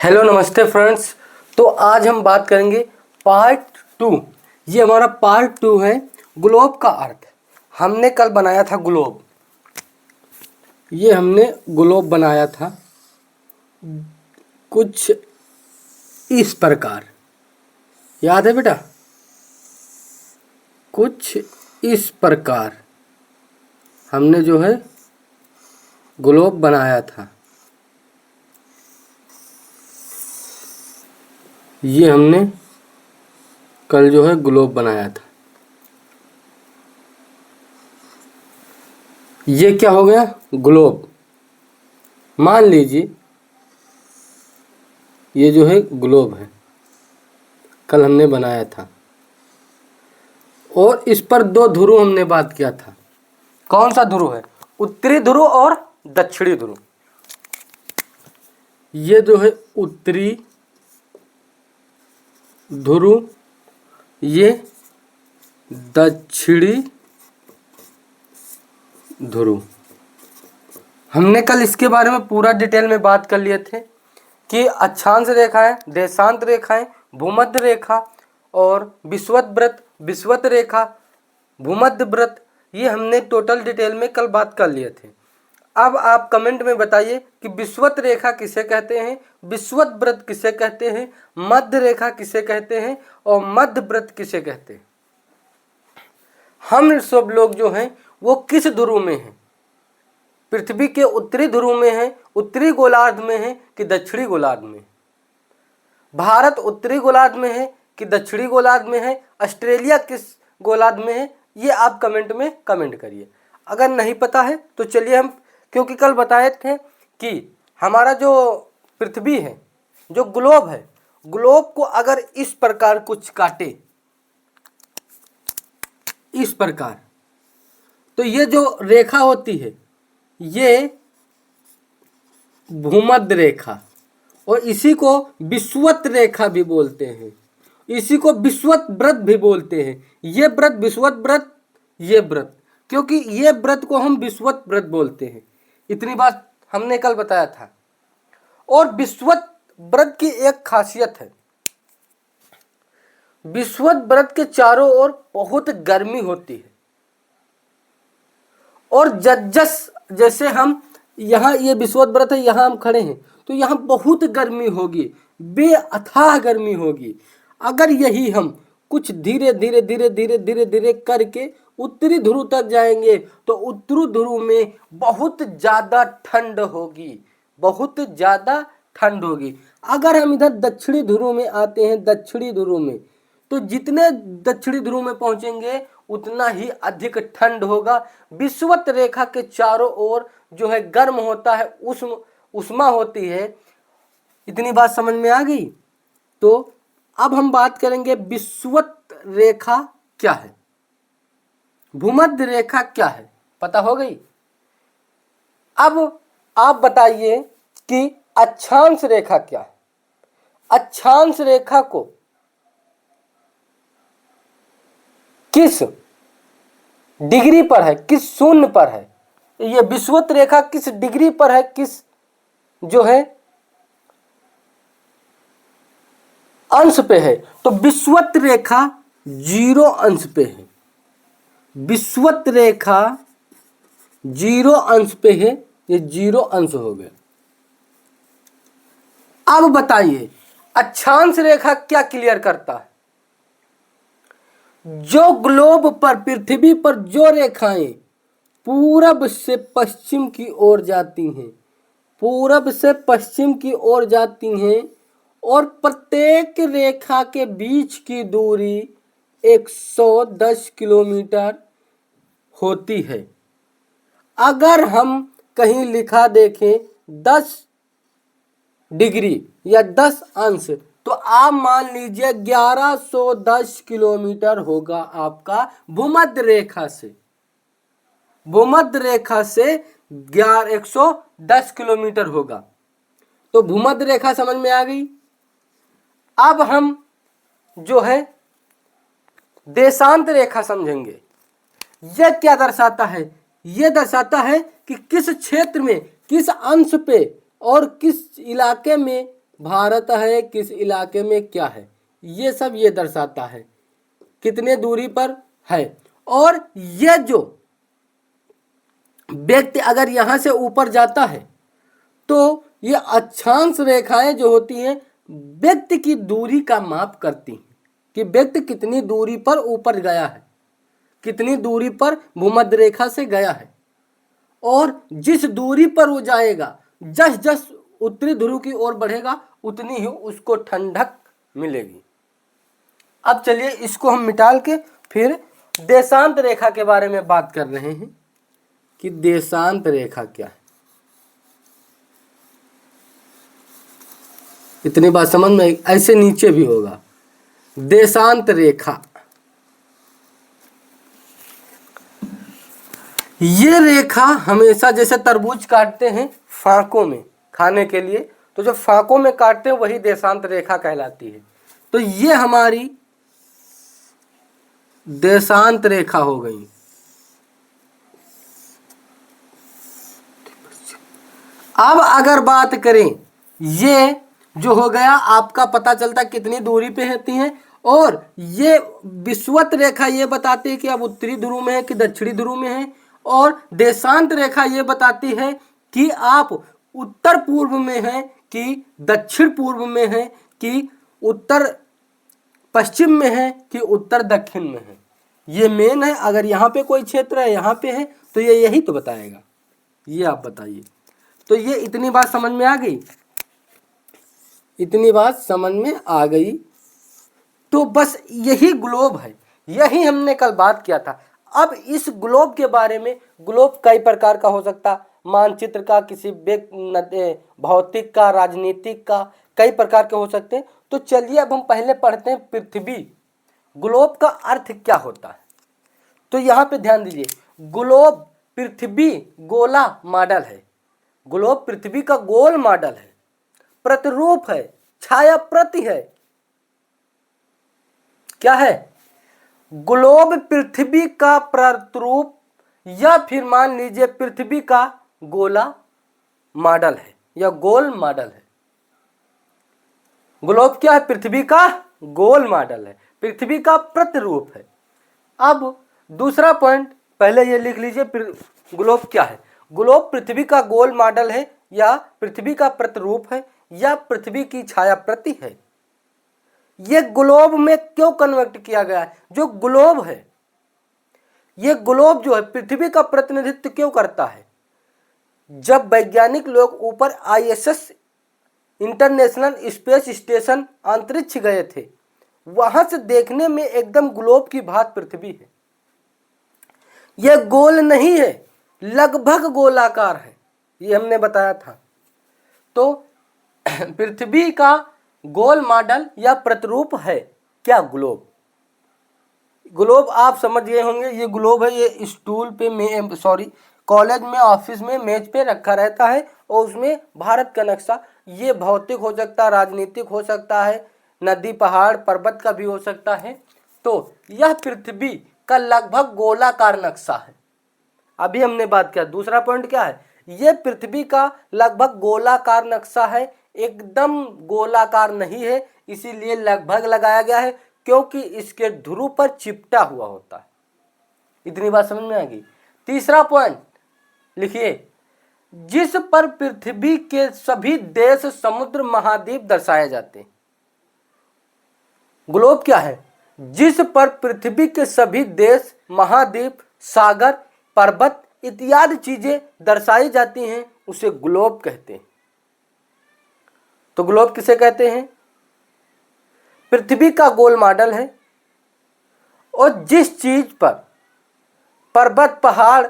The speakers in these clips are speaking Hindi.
हेलो नमस्ते फ्रेंड्स। तो आज हम बात करेंगे पार्ट 2। ये हमारा पार्ट 2 है ग्लोब का अर्थ। हमने कल बनाया था ग्लोब। ये हमने ग्लोब बनाया था कुछ इस प्रकार, याद है बेटा? कुछ इस प्रकार हमने जो है ग्लोब बनाया था। ये हमने कल जो है ग्लोब बनाया था। ये क्या हो गया? ग्लोब। मान लीजिए ये जो है ग्लोब है, कल हमने बनाया था। और इस पर दो ध्रुव हमने बात किया था। कौन सा ध्रुव है? उत्तरी ध्रुव और दक्षिणी ध्रुव। ये जो है उत्तरी ध्रुव, ये दक्षिणी ध्रुव। हमने कल इसके बारे में पूरा डिटेल में बात कर लिए थे कि अक्षांश रेखाएं, देशांत रेखाएं, भूमध्य रेखा और विषुवत रेखा, भूमध्य व्रत, ये हमने टोटल डिटेल में कल बात कर लिए थे। अब आप कमेंट में बताइए कि विषुवत रेखा किसे कहते हैं, विषुवत व्रत किसे कहते हैं, मध्य रेखा किसे कहते हैं और मध्य व्रत किसे कहते हैं। हम सब लोग जो हैं वो किस ध्रुव में हैं? पृथ्वी के उत्तरी ध्रुव में है, उत्तरी गोलार्ध में है कि दक्षिणी गोलार्ध में? भारत उत्तरी गोलार्ध में है कि दक्षिणी गोलार्ध में है? ऑस्ट्रेलिया किस गोलार्ध में है? ये आप कमेंट में कमेंट करिए। अगर नहीं पता है तो चलिए हम, क्योंकि कल बताए थे कि हमारा जो पृथ्वी है, जो ग्लोब है, ग्लोब को अगर इस प्रकार कुछ काटे, इस प्रकार, तो ये जो रेखा होती है ये भूमध्य रेखा, और इसी को विषुवत रेखा भी बोलते हैं, इसी को विषुवत व्रत भी बोलते हैं। ये व्रत विषुवत व्रत, ये व्रत, क्योंकि ये व्रत को हम विषुवत व्रत बोलते हैं। इतनी बात हमने कल बताया था। और विषुवत व्रत की एक खासियत है, विषुवत व्रत के चारों ओर बहुत गर्मी होती है। और जैसे हम यहाँ, ये विषुवत व्रत है, यहाँ हम खड़े हैं तो यहाँ बहुत गर्मी होगी, बेअथाह गर्मी होगी। अगर यही हम कुछ धीरे धीरे धीरे धीरे धीरे धीरे करके उत्तरी ध्रुव तक जाएंगे तो उत्तरी ध्रुव में बहुत ज़्यादा ठंड होगी, बहुत ज़्यादा ठंड होगी। अगर हम इधर दक्षिणी ध्रुव में आते हैं, दक्षिणी ध्रुव में, तो जितने दक्षिणी ध्रुव में पहुंचेंगे उतना ही अधिक ठंड होगा। विषुवत रेखा के चारों ओर जो है गर्म होता है, उष्मा होती है। इतनी बात समझ में आ गई? तो अब हम बात करेंगे विषुवत रेखा क्या है, भूमध्य रेखा क्या है, पता हो गई? अब आप बताइए कि अक्षांश रेखा क्या है। अक्षांश रेखा को किस डिग्री पर है, किस शून्य पर है? ये विषुवत रेखा किस डिग्री पर है, किस जो है अंश पे है? तो विषुवत रेखा 0 अंश पे है। विषुवत रेखा 0 अंश पे है, ये 0 अंश हो गया। अब बताइए अक्षांश रेखा क्या क्लियर करता है? जो ग्लोब पर, पृथ्वी पर जो रेखाएं पूरब से पश्चिम की ओर जाती हैं, पूरब से पश्चिम की ओर जाती हैं, और प्रत्येक रेखा के बीच की दूरी 110 किलोमीटर होती है। अगर हम कहीं लिखा देखें 10 डिग्री या 10 अंश, तो आप मान लीजिए 1110 किलोमीटर होगा आपका भूमध्य रेखा से। भूमध्य रेखा से 110 किलोमीटर होगा। तो भूमध्य रेखा समझ में आ गई। अब हम जो है देशांत रेखा समझेंगे। यह क्या दर्शाता है? यह दर्शाता है कि किस क्षेत्र में, किस अंश पे और किस इलाके में भारत है किस इलाके में क्या है, ये सब ये दर्शाता है कितने दूरी पर है। और ये जो व्यक्ति अगर यहाँ से ऊपर जाता है तो ये अक्षांश रेखाएं जो होती हैं व्यक्ति की दूरी का माप करती हैं कि व्यक्ति कितनी दूरी पर ऊपर गया है, कितनी दूरी पर भूमध्य रेखा से गया है। और जिस दूरी पर वो जाएगा, जस जस उत्तरी ध्रुव की ओर बढ़ेगा उतनी ही उसको ठंडक मिलेगी। अब चलिए इसको हम मिटाल के फिर देशांत रेखा के बारे में बात कर रहे हैं कि देशांत रेखा क्या है। इतनी बात समझ में, ऐसे नीचे भी होगा देशांत रेखा। ये रेखा हमेशा जैसे तरबूज काटते हैं फांकों में खाने के लिए, तो जो फांकों में काटते हैं वही देशांत रेखा कहलाती है। तो ये हमारी देशांत रेखा हो गई। अब अगर बात करें, ये जो हो गया आपका पता चलता कितनी दूरी पे होती हैं, और ये विषुवत रेखा ये बताती है कि आप उत्तरी ध्रुव में है कि दक्षिणी ध्रुव में है, और देशांत रेखा ये बताती है कि आप उत्तर पूर्व में हैं कि दक्षिण पूर्व में हैं कि उत्तर पश्चिम में है कि उत्तर दक्षिण में है। ये मेन है। अगर यहाँ पे कोई क्षेत्र है यहाँ पे है तो ये यही तो बताएगा। ये आप बताइए। तो ये इतनी बात समझ में आ गई, इतनी बात समझ में आ गई। तो बस यही ग्लोब है, यही हमने कल बात किया था। अब इस ग्लोब के बारे में, ग्लोब कई प्रकार का हो सकता, मानचित्र का, किसी भौतिक का, राजनीतिक का, कई प्रकार के हो सकते हैं। तो चलिए अब हम पहले पढ़ते हैं पृथ्वी। ग्लोब का अर्थ क्या होता है। तो यहाँ पे ध्यान दीजिए, ग्लोब पृथ्वी गोला मॉडल है। ग्लोब पृथ्वी का गोल मॉडल है, प्रतिरूप है, छाया प्रति है। क्या है? ग्लोब पृथ्वी का प्रतिरूप, या फिर मान लीजिए पृथ्वी का गोला मॉडल है या गोल मॉडल है। ग्लोब क्या है? पृथ्वी का गोल मॉडल है, पृथ्वी का प्रतिरूप है। अब दूसरा पॉइंट पहले ये लिख लीजिए, ग्लोब क्या है। ग्लोब पृथ्वी का गोल मॉडल है, या पृथ्वी का प्रतिरूप है, या पृथ्वी की छाया प्रति है। ये ग्लोब में क्यों कन्वर्ट किया गया है? जो ग्लोब है, ये ग्लोब जो है पृथ्वी का प्रतिनिधित्व क्यों करता है? जब वैज्ञानिक लोग ऊपर ISS इंटरनेशनल स्पेस स्टेशन अंतरिक्ष गए थे, वहां से देखने में एकदम ग्लोब की भांति पृथ्वी है। यह गोल नहीं है, लगभग गोलाकार है, ये हमने बताया था। तो पृथ्वी का गोल मॉडल या प्रतिरूप है क्या? ग्लोब। ग्लोब आप समझ गए होंगे, ये ग्लोब है, ये स्टूल पे कॉलेज में, ऑफिस में, मेज पे रखा रहता है, और उसमें भारत का नक्शा, ये भौतिक हो सकता है, राजनीतिक हो सकता है, नदी पहाड़ पर्वत का भी हो सकता है। तो यह पृथ्वी का लगभग गोलाकार नक्शा है। अभी हमने बात किया। दूसरा पॉइंट क्या है? ये पृथ्वी का लगभग गोलाकार नक्शा है, एकदम गोलाकार नहीं है, इसीलिए लगभग लगाया गया है, क्योंकि इसके ध्रुव पर चिपटा हुआ होता है। इतनी बात समझ में आ गई। तीसरा पॉइंट लिखिए, जिस पर पृथ्वी के सभी देश, समुद्र, महाद्वीप दर्शाए जाते हैं। ग्लोब क्या है? जिस पर पृथ्वी के सभी देश, महाद्वीप, सागर, पर्वत इत्यादि चीजें दर्शाई जाती हैं, उसे ग्लोब कहते हैं। तो ग्लोब किसे कहते हैं? पृथ्वी का गोल मॉडल है, और जिस चीज पर पर्वत, पहाड़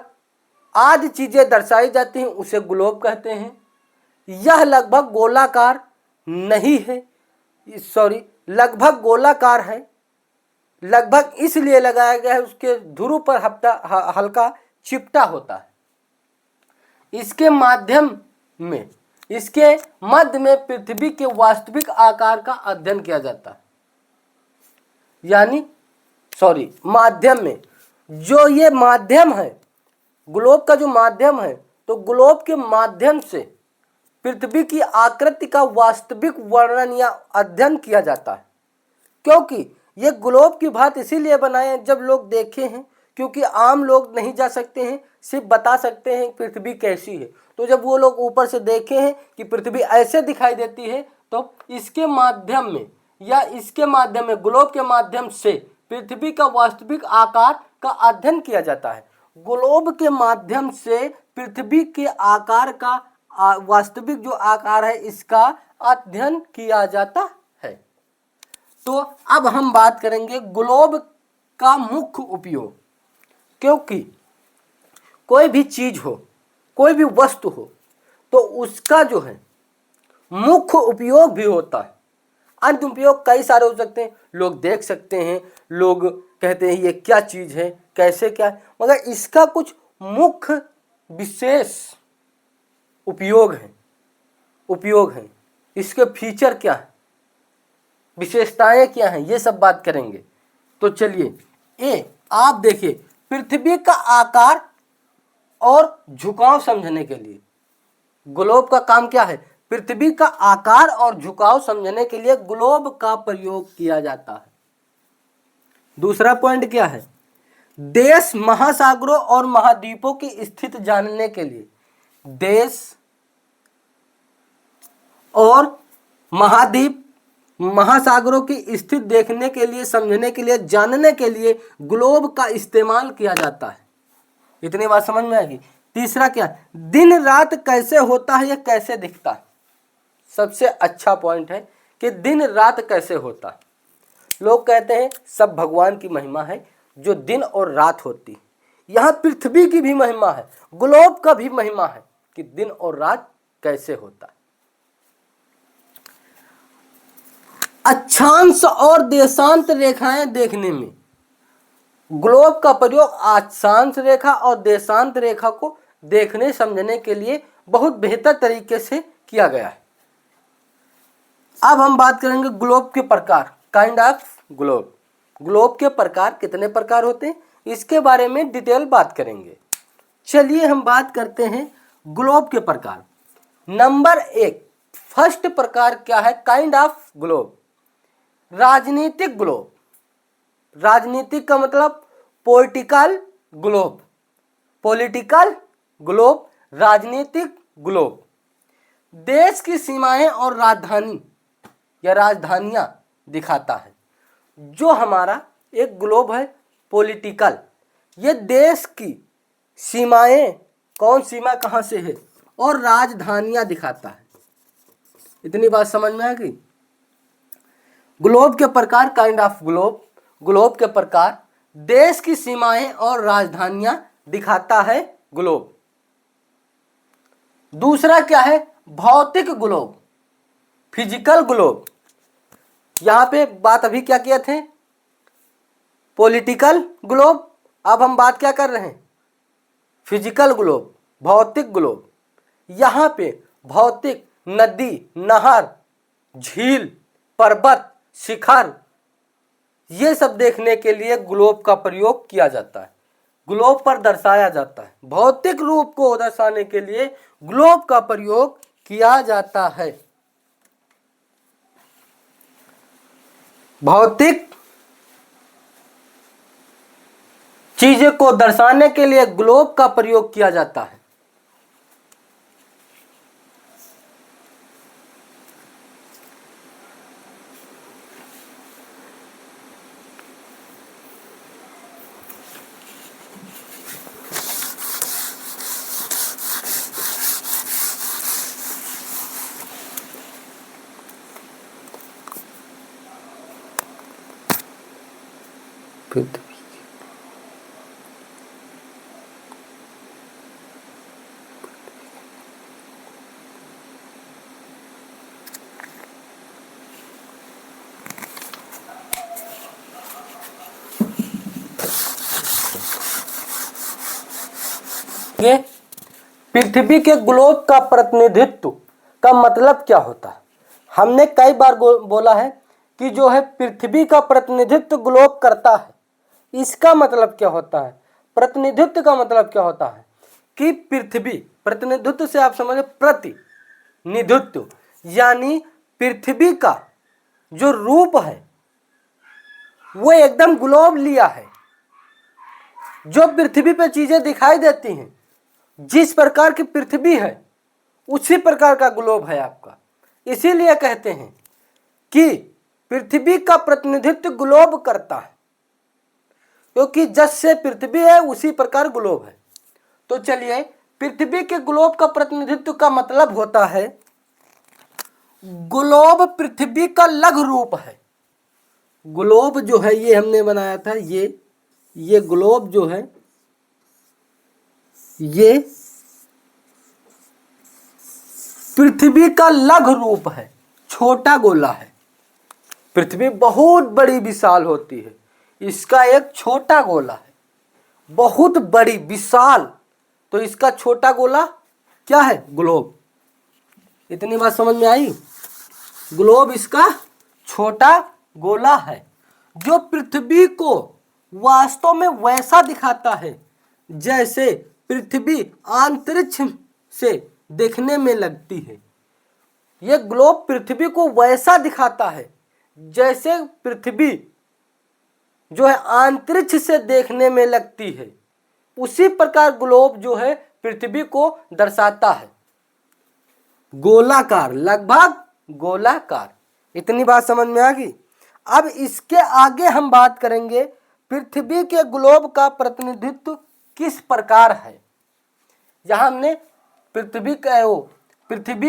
आदि चीजें दर्शाई जाती हैं उसे ग्लोब कहते हैं। यह लगभग गोलाकार नहीं है, लगभग गोलाकार है। लगभग इसलिए लगाया गया है, उसके ध्रुव पर हल्का चिपटा होता है। इसके मध्य में पृथ्वी के वास्तविक आकार का अध्ययन किया जाता है। माध्यम में जो ये माध्यम है, ग्लोब का जो माध्यम है, तो ग्लोब के माध्यम से पृथ्वी की आकृति का वास्तविक वर्णन या अध्ययन किया जाता है। क्योंकि ये ग्लोब की बात इसीलिए बनाए हैं जब लोग देखे हैं, क्योंकि आम लोग नहीं जा सकते हैं, सिर्फ बता सकते हैं पृथ्वी कैसी है। तो जब वो लोग ऊपर से देखे हैं कि पृथ्वी ऐसे दिखाई देती है, तो इसके माध्यम में या इसके माध्यम में ग्लोब के माध्यम से पृथ्वी का वास्तविक आकार का अध्ययन किया जाता है। ग्लोब के माध्यम से पृथ्वी के आकार का वास्तविक जो आकार है इसका अध्ययन किया जाता है। तो अब हम बात करेंगे ग्लोब का मुख्य उपयोग। क्योंकि कोई भी चीज हो, कोई भी वस्तु हो, तो उसका जो है मुख्य उपयोग भी होता है। अन्य उपयोग कई सारे हो सकते हैं, लोग देख सकते हैं, लोग कहते हैं ये क्या चीज है, कैसे क्या है, मगर इसका कुछ मुख्य विशेष उपयोग है। इसके फीचर क्या है, विशेषताएं क्या हैं, ये सब बात करेंगे। तो चलिए आप देखिए, पृथ्वी का आकार और झुकाव समझने के लिए ग्लोब का काम क्या है? पृथ्वी का आकार और झुकाव समझने के लिए ग्लोब का प्रयोग किया जाता है। दूसरा पॉइंट क्या है? देश, महासागरों और महाद्वीपों की स्थिति जानने के लिए, देश और महाद्वीप, महासागरों की स्थिति देखने के लिए, समझने के लिए, जानने के लिए ग्लोब का इस्तेमाल किया जाता है। इतनी बात समझ में आएगी। तीसरा क्या है? दिन रात कैसे होता है, यह कैसे दिखता है। सबसे अच्छा पॉइंट है कि दिन रात कैसे होता है। लोग कहते हैं सब भगवान की महिमा है जो दिन और रात होती है। यहाँ पृथ्वी की भी महिमा है, ग्लोब का भी महिमा है कि दिन और रात कैसे होता है। अक्षांश और देशांत रेखाएं देखने में ग्लोब का प्रयोग अक्षांश रेखा और देशांत रेखा को देखने समझने के लिए बहुत बेहतर तरीके से किया गया है। अब हम बात करेंगे ग्लोब के प्रकार, काइंड ऑफ ग्लोब। ग्लोब के प्रकार, कितने प्रकार होते हैं, इसके बारे में डिटेल बात करेंगे। चलिए हम बात करते हैं ग्लोब के प्रकार। नंबर 1, फर्स्ट प्रकार क्या है? काइंड ऑफ ग्लोब, राजनीतिक ग्लोब। राजनीतिक का मतलब पॉलिटिकल ग्लोब, पॉलिटिकल ग्लोब, राजनीतिक ग्लोब। देश की सीमाएं और राजधानी या राजधानियां दिखाता है। जो हमारा एक ग्लोब है पॉलिटिकल, ये देश की सीमाएं, कौन सीमा कहां से है, और राजधानियां दिखाता है। इतनी बात समझ में आ गई। ग्लोब के प्रकार, काइंड ऑफ ग्लोब, ग्लोब के प्रकार, देश की सीमाएं और राजधानियां दिखाता है ग्लोब। दूसरा क्या है? भौतिक ग्लोब, फिजिकल ग्लोब। यहां पे बात अभी क्या किए थे? Political globe. अब हम बात क्या कर रहे हैं? फिजिकल ग्लोब, भौतिक ग्लोब। यहां पे भौतिक नदी, नहर, झील, पर्वत, शिखर, ये सब देखने के लिए ग्लोब का प्रयोग किया जाता है, ग्लोब पर दर्शाया जाता है। भौतिक रूप को दर्शाने के लिए ग्लोब का प्रयोग किया जाता है। भौतिक चीजें को दर्शाने के लिए ग्लोब का प्रयोग किया जाता है। ये पृथ्वी के ग्लोब का प्रतिनिधित्व का मतलब क्या होता है? हमने कई बार बोला है कि जो है पृथ्वी का प्रतिनिधित्व ग्लोब करता है। इसका मतलब क्या होता है? प्रतिनिधित्व का मतलब क्या होता है कि पृथ्वी, प्रतिनिधित्व से आप समझे प्रति, प्रतिनिधित्व, यानी पृथ्वी का जो रूप है वो एकदम ग्लोब लिया है। जो पृथ्वी पे चीजें दिखाई देती हैं, जिस प्रकार की पृथ्वी है उसी प्रकार का ग्लोब है आपका। इसीलिए कहते हैं कि पृथ्वी का प्रतिनिधित्व ग्लोब करता है, क्योंकि जैसे पृथ्वी है उसी प्रकार ग्लोब है। तो चलिए, पृथ्वी के ग्लोब का प्रतिनिधित्व का मतलब होता है, ग्लोब पृथ्वी का लघु रूप है। ग्लोब जो है ये हमने बनाया था, ये ग्लोब जो है ये पृथ्वी का लघु रूप है, छोटा गोला है। पृथ्वी बहुत बड़ी विशाल होती है, इसका एक छोटा गोला है। बहुत बड़ी विशाल, तो इसका छोटा गोला क्या है? ग्लोब। इतनी बात समझ में आई? ग्लोब इसका छोटा गोला है, जो पृथ्वी को वास्तव में वैसा दिखाता है जैसे पृथ्वी अंतरिक्ष से देखने में लगती है। यह ग्लोब पृथ्वी को वैसा दिखाता है जैसे पृथ्वी जो है अंतरिक्ष से देखने में लगती है। उसी प्रकार ग्लोब जो है पृथ्वी को दर्शाता है, गोलाकार, लगभग गोलाकार। इतनी बात समझ में आ गई? अब इसके आगे हम बात करेंगे पृथ्वी के ग्लोब का प्रतिनिधित्व किस प्रकार है। यहां हमने पृथ्वी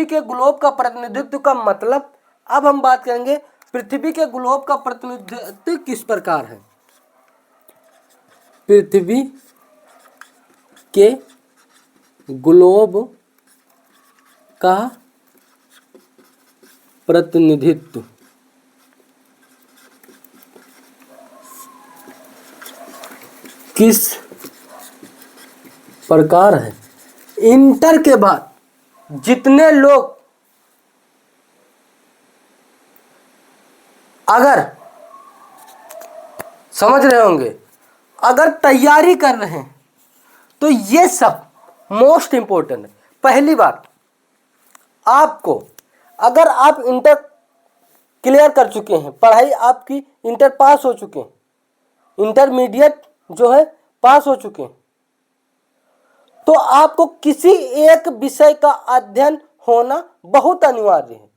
के ग्लोब का प्रतिनिधित्व का मतलब, अब हम बात करेंगे पृथ्वी के ग्लोब का प्रतिनिधित्व किस प्रकार है। पृथ्वी के ग्लोब का प्रतिनिधित्व किस प्रकार है। इंटर के बाद जितने लोग अगर समझ रहे होंगे, अगर तैयारी कर रहे हैं, तो ये सब मोस्ट इंपॉर्टेंट है। पहली बात, आपको अगर आप इंटर क्लियर कर चुके हैं, पढ़ाई आपकी इंटर पास हो चुके हैं, इंटरमीडिएट जो है पास हो चुके हैं, तो आपको किसी एक विषय का अध्ययन होना बहुत अनिवार्य है।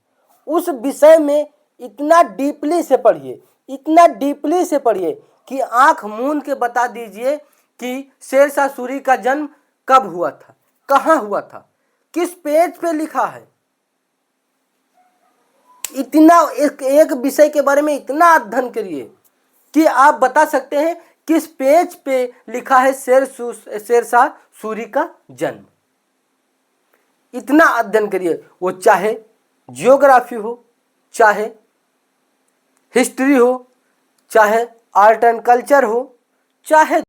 उस विषय में इतना डीपली से पढ़िए, इतना डीपली से पढ़िए कि आंख मूंद के बता दीजिए कि शेरशाह सूरी का जन्म कब हुआ था, कहाँ हुआ था, किस पेज पे लिखा है। इतना एक विषय के बारे में इतना अध्ययन करिए कि आप बता सकते हैं किस पेज पे लिखा है शेरशाह सूरी का जन्म। इतना अध्ययन करिए, वो चाहे जियोग्राफी हो, चाहे हिस्ट्री हो, चाहे आर्ट एंड कल्चर हो, चाहे